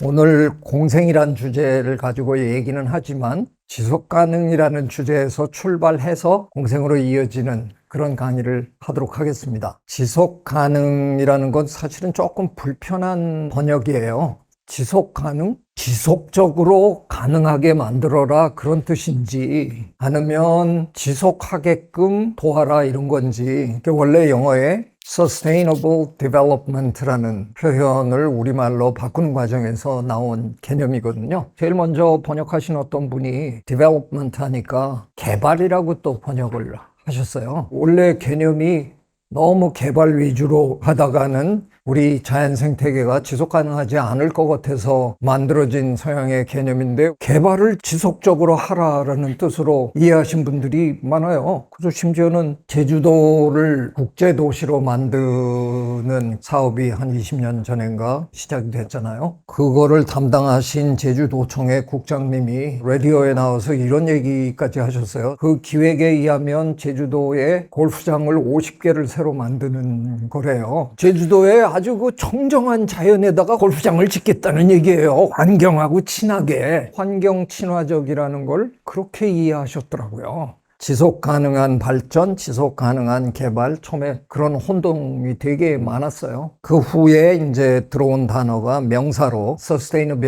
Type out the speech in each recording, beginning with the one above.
오늘 공생이란 주제를 가지고 얘기는 하지만 지속가능이라는 주제에서 출발해서 공생으로 이어지는 그런 강의를 하도록 하겠습니다. 지속가능이라는 건 사실은 조금 불편한 번역이에요. 지속가능? 지속적으로 가능하게 만들어라 그런 뜻인지 아니면 지속하게끔 도와라 이런 건지 원래 영어에 Sustainable Development라는 표현을 우리말로 바꾸는 과정에서 나온 개념이거든요. 제일 먼저 번역하신 어떤 분이 Development 하니까 개발이라고 또 번역을 하셨어요. 원래 개념이 너무 개발 위주로 하다가는 우리 자연 생태계가 지속 가능하지 않을 것 같아서 만들어진 서양의 개념인데 개발을 지속적으로 하라라는 뜻으로 이해하신 분들이 많아요. 그래서 심지어는 제주도를 국제도시로 만드는 사업이 한 20년 전인가 시작이 됐잖아요. 그거를 담당하신 제주도청의 국장님이 라디오에 나와서 이런 얘기까지 하셨어요. 그 기획에 의하면 제주도에 골프장을 50개를 새로 만드는 거래요. 제주도에 아주 그 청정한 자연에다가 골프장을 짓겠다는 얘기예요. 환경하고 친하게. 환경 친화적이라는 걸 그렇게 이해하셨더라고요. 지속 가능한 발전, 지속 가능한 개발, 처음에 그런 혼동이 되게 많았어요. 그 후에 이제 들어온 단어가 명사로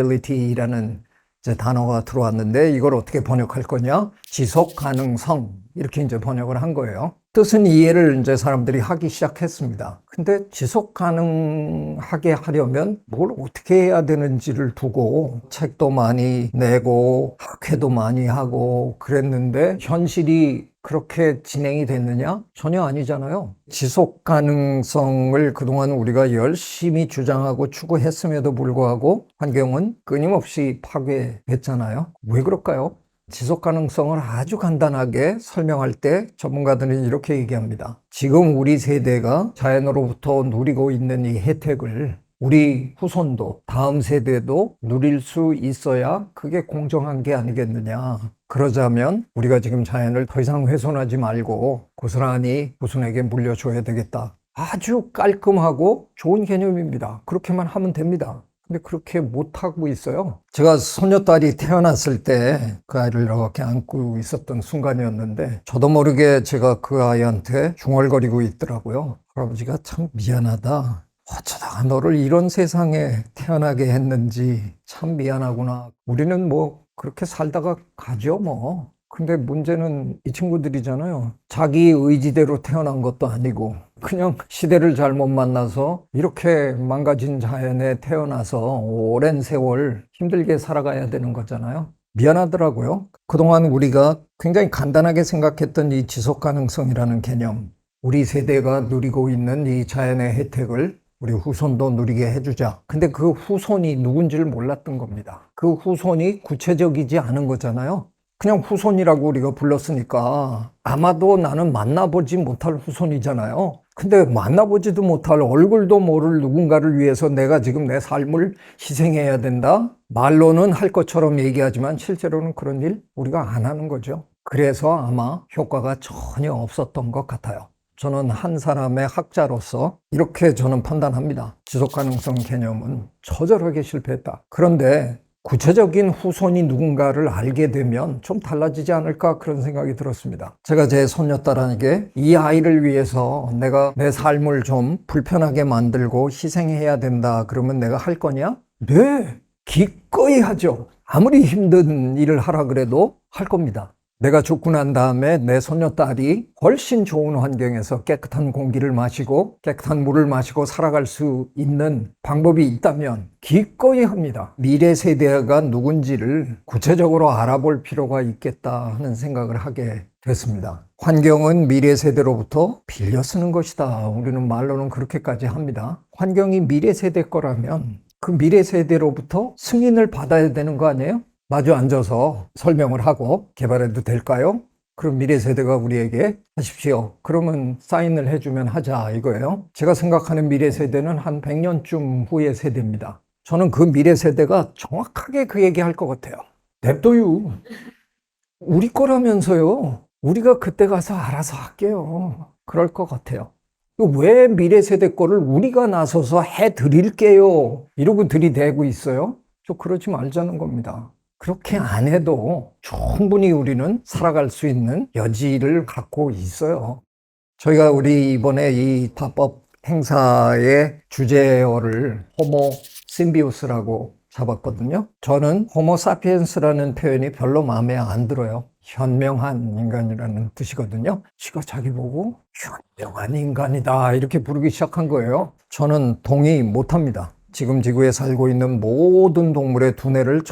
sustainability라는 이제 단어가 들어왔는데 이걸 어떻게 번역할 거냐? 지속 가능성 이렇게 이제 번역을 한 거예요. 뜻은 이해를 이제 사람들이 하기 시작했습니다. 근데 지속 가능하게 하려면 뭘 어떻게 해야 되는지를 두고 책도 많이 내고 학회도 많이 하고 그랬는데 현실이 그렇게 진행이 됐느냐? 전혀 아니잖아요. 지속 가능성을 그동안 우리가 열심히 주장하고 추구했음에도 불구하고 환경은 끊임없이 파괴됐잖아요. 왜 그럴까요? 지속 가능성을 아주 간단하게 설명할 때 전문가들은 이렇게 얘기합니다. 지금 우리 세대가 자연으로부터 누리고 있는 이 혜택을 우리 후손도 다음 세대도 누릴 수 있어야 그게 공정한 게 아니겠느냐. 그러자면 우리가 지금 자연을 더 이상 훼손하지 말고 고스란히 후손에게 물려줘야 되겠다. 아주 깔끔하고 좋은 개념입니다. 그렇게만 하면 됩니다. 근데 그렇게 못하고 있어요. 제가 손녀딸이 태어났을 때 그 아이를 이렇게 안고 있었던 순간이었는데 저도 모르게 제가 그 아이한테 중얼거리고 있더라고요. 할아버지가 참 미안하다. 어쩌다가 너를 이런 세상에 태어나게 했는지 참 미안하구나. 우리는 뭐 그렇게 살다가 가죠 뭐. 근데 문제는 이 친구들이잖아요. 자기 의지대로 태어난 것도 아니고 그냥 시대를 잘못 만나서 이렇게 망가진 자연에 태어나서 오랜 세월 힘들게 살아가야 되는 거잖아요. 미안하더라고요. 그동안 우리가 굉장히 간단하게 생각했던 이 지속 가능성이라는 개념, 우리 세대가 누리고 있는 이 자연의 혜택을 우리 후손도 누리게 해주자. 근데 그 후손이 누군지를 몰랐던 겁니다. 그 후손이 구체적이지 않은 거잖아요. 그냥 후손이라고 우리가 불렀으니까 아마도 나는 만나보지 못할 후손이잖아요. 근데 만나보지도 못할 얼굴도 모를 누군가를 위해서 내가 지금 내 삶을 희생해야 된다? 말로는 할 것처럼 얘기하지만 실제로는 그런 일 우리가 안 하는 거죠. 그래서 아마 효과가 전혀 없었던 것 같아요. 저는 한 사람의 학자로서 이렇게 저는 판단합니다. 지속가능성 개념은 처절하게 실패했다. 그런데 구체적인 후손이 누군가를 알게 되면 좀 달라지지 않을까 그런 생각이 들었습니다. 제가 제 손녀딸에게 이 아이를 위해서 내가 내 삶을 좀 불편하게 만들고 희생해야 된다 그러면 내가 할 거냐? 네, 기꺼이 하죠. 아무리 힘든 일을 하라 그래도 할 겁니다. 내가 죽고 난 다음에 내 손녀딸이 훨씬 좋은 환경에서 깨끗한 공기를 마시고 깨끗한 물을 마시고 살아갈 수 있는 방법이 있다면 기꺼이 합니다. 미래 세대가 누군지를 구체적으로 알아볼 필요가 있겠다 하는 생각을 하게 됐습니다. 환경은 미래 세대로부터 빌려 쓰는 것이다. 우리는 말로는 그렇게까지 합니다. 환경이 미래 세대 거라면 그 미래 세대로부터 승인을 받아야 되는 거 아니에요? 마주 앉아서 설명을 하고 개발해도 될까요? 그럼 미래 세대가 우리에게 하십시오. 그러면 사인을 해주면 하자 이거예요. 제가 생각하는 미래 세대는 한 100년쯤 후의 세대입니다. 저는 그 미래 세대가 정확하게 그 얘기 할 것 같아요. 냅둬요. 우리 거라면서요. 우리가 그때 가서 알아서 할게요. 그럴 것 같아요. 왜 미래 세대 거를 우리가 나서서 해드릴게요. 이러고 들이대고 있어요. 또 그러지 말자는 겁니다. 그렇게 안 해도 충분히 우리는 살아갈 수 있는 여지를 갖고 있어요. 저희가 우리 이번에 이 답법 행사의 주제어를 호모 심비우스라고 잡았거든요. 저는 호모 사피엔스라는 표현이 별로 마음에 안 들어요. 현명한 인간이라는 뜻이거든요. 지가 자기 보고 현명한 인간이다 이렇게 부르기 시작한 거예요. 저는 동의 못합니다. 지금 지구에 살고 있는 모든 동물의 두뇌를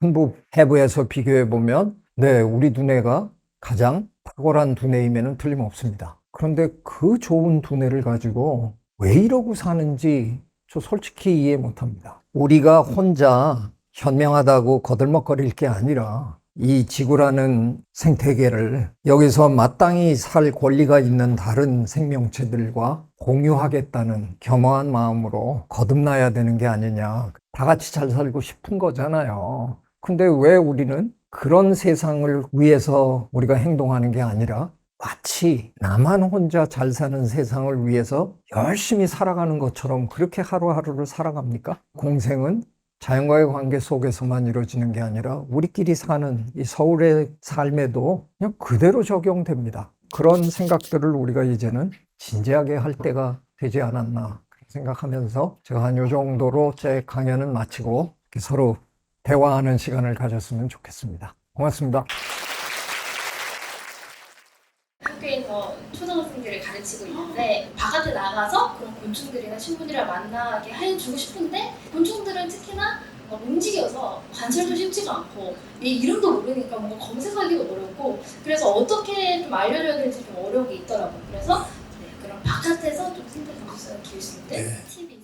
전부 해부해서 비교해 보면 네, 우리 두뇌가 가장 탁월한 두뇌임에는 틀림없습니다. 그런데 그 좋은 두뇌를 가지고 왜 이러고 사는지 저 솔직히 이해 못합니다. 우리가 혼자 현명하다고 거들먹거릴 게 아니라 이 지구라는 생태계를 여기서 마땅히 살 권리가 있는 다른 생명체들과 공유하겠다는 겸허한 마음으로 거듭나야 되는 게 아니냐. 다 같이 잘 살고 싶은 거잖아요. 근데 왜 우리는 그런 세상을 위해서 우리가 행동하는 게 아니라 마치 나만 혼자 잘 사는 세상을 위해서 열심히 살아가는 것처럼 그렇게 하루하루를 살아갑니까? 공생은 자연과의 관계 속에서만 이루어지는 게 아니라 우리끼리 사는 이 서울의 삶에도 그냥 그대로 적용됩니다. 그런 생각들을 우리가 이제는 진지하게 할 때가 되지 않았나 생각하면서 제가 한 요 정도로 제 강연은 마치고 서로 대화하는 시간을 가졌으면 좋겠습니다. 고맙습니다. 학교에서 초등학생들을 가르치고 있는데 바깥에 나가서 그런 곤충들이나 식물들이랑 만나게 해주고 싶은데 곤충들은 특히나 움직여서 관찰도 쉽지가 않고 이 이름도 모르니까 뭔가 검색하기도 어렵고 그래서 어떻게 좀 알려줘야 될지 좀 어려운 게 있더라고요. 그래서 그런 바깥에서 좀 생태경제를 기를 수 있는 팁이 있어요.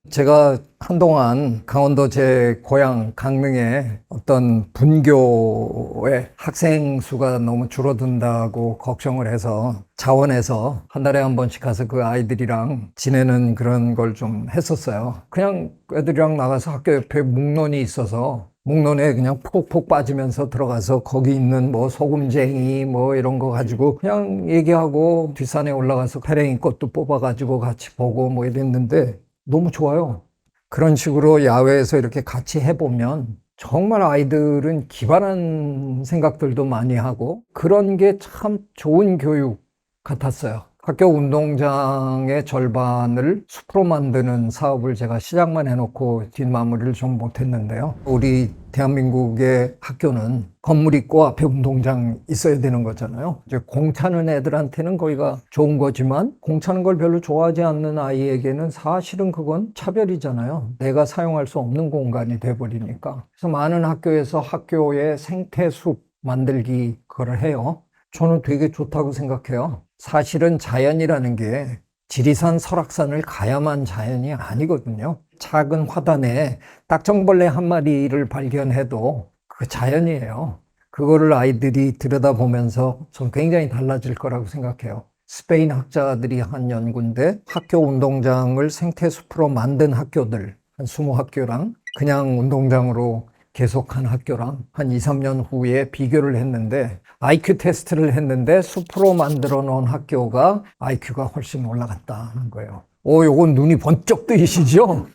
제가 한동안 강원도 제 고향 강릉에 어떤 분교의 학생 수가 너무 줄어든다고 걱정을 해서 자원에서 한 달에 한 번씩 가서 그 아이들이랑 지내는 그런 걸 좀 했었어요. 그냥 애들이랑 나가서 학교 옆에 묵론이 있어서 묵론에 그냥 푹푹 빠지면서 들어가서 거기 있는 뭐 소금쟁이 뭐 이런 거 가지고 그냥 얘기하고 뒷산에 올라가서 페랭이 꽃도 뽑아가지고 같이 보고 뭐 이랬는데 너무 좋아요. 그런 식으로 야외에서 이렇게 같이 해보면 정말 아이들은 기발한 생각들도 많이 하고 그런 게 참 좋은 교육 같았어요. 학교 운동장의 절반을 숲으로 만드는 사업을 제가 시작만 해놓고 뒷마무리를 좀 못했는데요. 우리 대한민국의 학교는 건물 있고 앞에 운동장 있어야 되는 거잖아요. 이제 공 차는 애들한테는 거기가 좋은 거지만 공 차는 걸 별로 좋아하지 않는 아이에게는 사실은 그건 차별이잖아요. 내가 사용할 수 없는 공간이 돼버리니까. 그래서 많은 학교에서 학교의 생태숲 만들기 그걸 해요. 저는 되게 좋다고 생각해요. 사실은 자연이라는 게 지리산, 설악산을 가야만 자연이 아니거든요. 작은 화단에 딱정벌레 한 마리를 발견해도 그 자연이에요. 그거를 아이들이 들여다보면서 전 굉장히 달라질 거라고 생각해요. 스페인 학자들이 한 연구인데 학교 운동장을 생태숲으로 만든 학교들 한 20학교랑 그냥 운동장으로 계속한 학교랑 한 2, 3년 후에 비교를 했는데 IQ 테스트를 했는데 숲으로 만들어 놓은 학교가 IQ가 훨씬 올라갔다는 거예요. 요건 눈이 번쩍 뜨이시죠?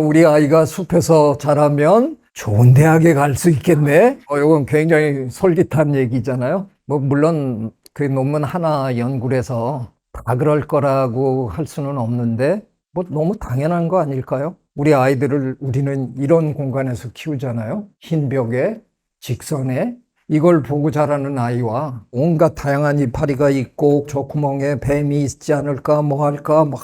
우리 아이가 숲에서 자라면 좋은 대학에 갈 수 있겠네? 요건 굉장히 솔깃한 얘기잖아요. 물론 그 논문 하나 연구해서 다 그럴 거라고 할 수는 없는데 너무 당연한 거 아닐까요? 우리 아이들을 우리는 이런 공간에서 키우잖아요. 흰 벽에, 직선에. 이걸 보고 자라는 아이와 온갖 다양한 이파리가 있고 저 구멍에 뱀이 있지 않을까 뭐 할까 막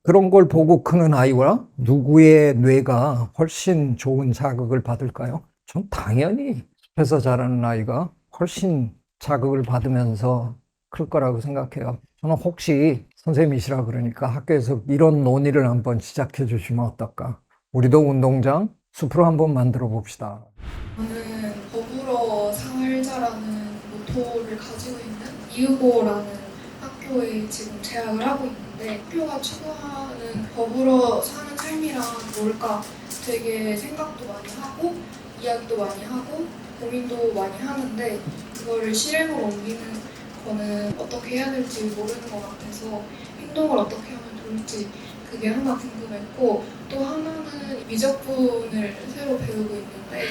그런 걸 보고 크는 아이와 누구의 뇌가 훨씬 좋은 자극을 받을까요? 전 당연히 숲에서 자라는 아이가 훨씬 자극을 받으면서 클 거라고 생각해요. 저는 혹시 선생님이시라 그러니까 학교에서 이런 논의를 한번 시작해 주시면 어떨까? 우리도 운동장 숲으로 한번 만들어 봅시다. 저는 더불어 살자라는 모토를 가지고 있는 이유고라는 학교에 지금 재학을 하고 있는데 학교가 추구하는 더불어 사는 삶이란 뭘까 되게 생각도 많이 하고 이야기도 많이 하고 고민도 많이 하는데 그거를 실행으로 옮기는 거는 어떻게 해야 될지 모르는 것 같아서 행동을 어떻게 하면 좋을지 그게 하나 궁금했고, 또 하나는 미적분을 새로 배우고 있는데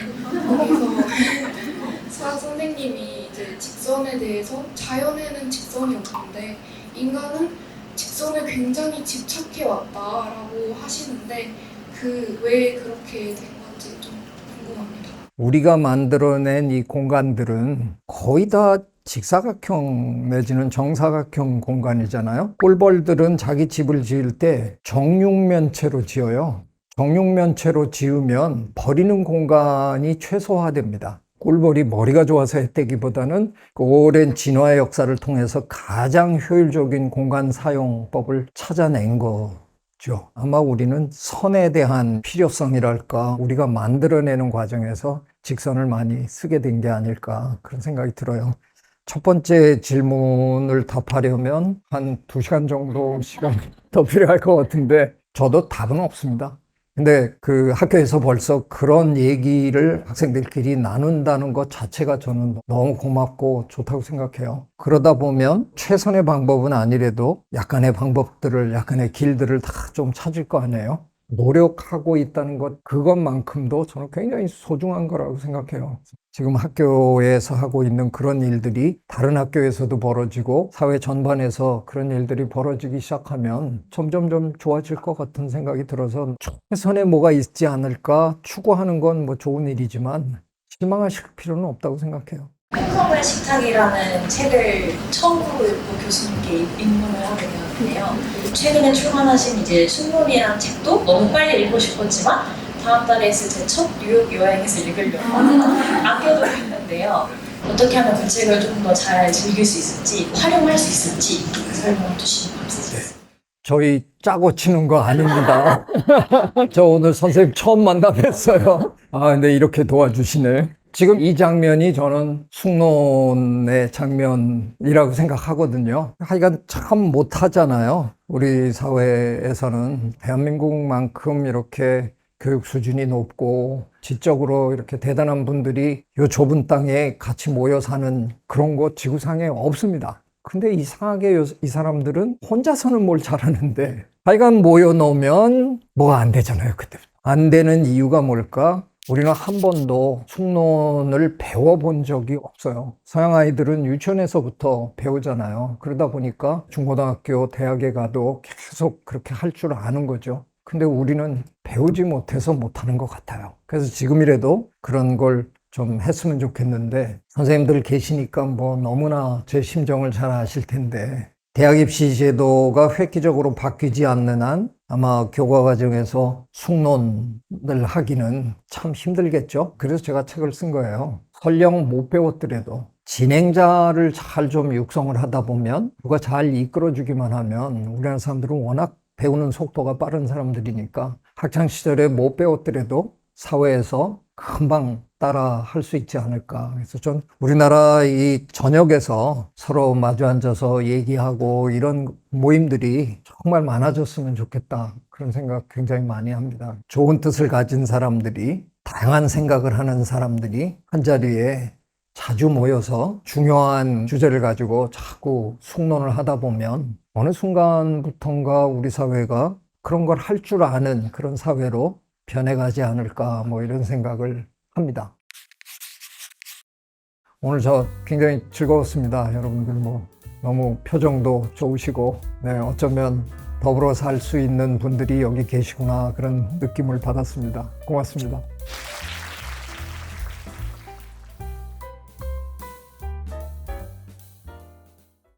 거기서 수학 선생님이 이제 직선에 대해서 자연에는 직선이 없는데 인간은 직선에 굉장히 집착해 왔다라고 하시는데 그 왜 그렇게 된 건지 좀 궁금합니다. 우리가 만들어낸 이 공간들은 거의 다 직사각형 내지는 정사각형 공간이잖아요. 꿀벌들은 자기 집을 지을 때 정육면체로 지어요. 정육면체로 지으면 버리는 공간이 최소화됩니다. 꿀벌이 머리가 좋아서 했다기보다는 그 오랜 진화의 역사를 통해서 가장 효율적인 공간 사용법을 찾아낸 거죠. 아마 우리는 선에 대한 필요성이랄까, 우리가 만들어내는 과정에서 직선을 많이 쓰게 된 게 아닐까, 그런 생각이 들어요. 첫 번째 질문을 답하려면 한 2시간 정도 시간이 더 필요할 것 같은데 저도 답은 없습니다. 근데 그 학교에서 벌써 그런 얘기를 학생들끼리 나눈다는 것 자체가 저는 너무 고맙고 좋다고 생각해요. 그러다 보면 최선의 방법은 아니래도 약간의 방법들을, 약간의 길들을 다 좀 찾을 거 아니에요. 노력하고 있다는 것, 그것만큼도 저는 굉장히 소중한 거라고 생각해요. 지금 학교에서 하고 있는 그런 일들이 다른 학교에서도 벌어지고 사회 전반에서 그런 일들이 벌어지기 시작하면 점점 좋아질 것 같은 생각이 들어서 최선에 뭐가 있지 않을까 추구하는 건 뭐 좋은 일이지만 실망하실 필요는 없다고 생각해요. 풍성의 식탁이라는 책을 처음으로 읽고 교수님께 입문을 하게 되었는데요. 최근에 출간하신 이제 숙론이라는 책도 너무 빨리 읽고 싶었지만 다음 달에 있을 제 첫 뉴욕 여행에서 읽으려고 아껴두고 있는데요. 어떻게 하면 그 책을 좀 더 잘 즐길 수 있을지, 활용할 수 있을지 설명해 주시면 감사드리겠습니다. 저희 짜고 치는 거 아닙니다. 저 오늘 선생님 처음 만나뵀어요. 아, 근데 이렇게 도와주시네. 지금 이 장면이 저는 숙론의 장면이라고 생각하거든요. 하여간 참 못하잖아요. 우리 사회에서는 대한민국만큼 이렇게 교육 수준이 높고 지적으로 이렇게 대단한 분들이 이 좁은 땅에 같이 모여 사는 그런 곳 지구상에 없습니다. 근데 이상하게 이 사람들은 혼자서는 뭘 잘하는데 하여간 모여 놓으면 뭐가 안 되잖아요. 그때부터. 안 되는 이유가 뭘까? 우리는 한 번도 숙론을 배워본 적이 없어요. 서양 아이들은 유치원에서부터 배우잖아요. 그러다 보니까 중고등학교, 대학에 가도 계속 그렇게 할 줄 아는 거죠. 근데 우리는 배우지 못해서 못하는 것 같아요. 그래서 지금이라도 그런 걸 좀 했으면 좋겠는데 선생님들 계시니까 뭐 너무나 제 심정을 잘 아실 텐데 대학 입시 제도가 획기적으로 바뀌지 않는 한 아마 교과 과정에서 숙론을 하기는 참 힘들겠죠. 그래서 제가 책을 쓴 거예요. 설령 못 배웠더라도 진행자를 잘 좀 육성을 하다 보면 누가 잘 이끌어주기만 하면 우리나라 사람들은 워낙 배우는 속도가 빠른 사람들이니까 학창시절에 못 배웠더라도 사회에서 금방 따라 할 수 있지 않을까. 그래서 전 우리나라 이 전역에서 서로 마주 앉아서 얘기하고 이런 모임들이 정말 많아졌으면 좋겠다. 그런 생각 굉장히 많이 합니다. 좋은 뜻을 가진 사람들이, 다양한 생각을 하는 사람들이 한자리에 자주 모여서 중요한 주제를 가지고 자꾸 숙론을 하다 보면 어느 순간부턴가 우리 사회가 그런 걸 할 줄 아는 그런 사회로 변해가지 않을까, 뭐 이런 생각을 합니다. 오늘 저 굉장히 즐거웠습니다. 여러분들 뭐 너무 표정도 좋으시고, 네, 어쩌면 더불어 살 수 있는 분들이 여기 계시구나, 그런 느낌을 받았습니다. 고맙습니다.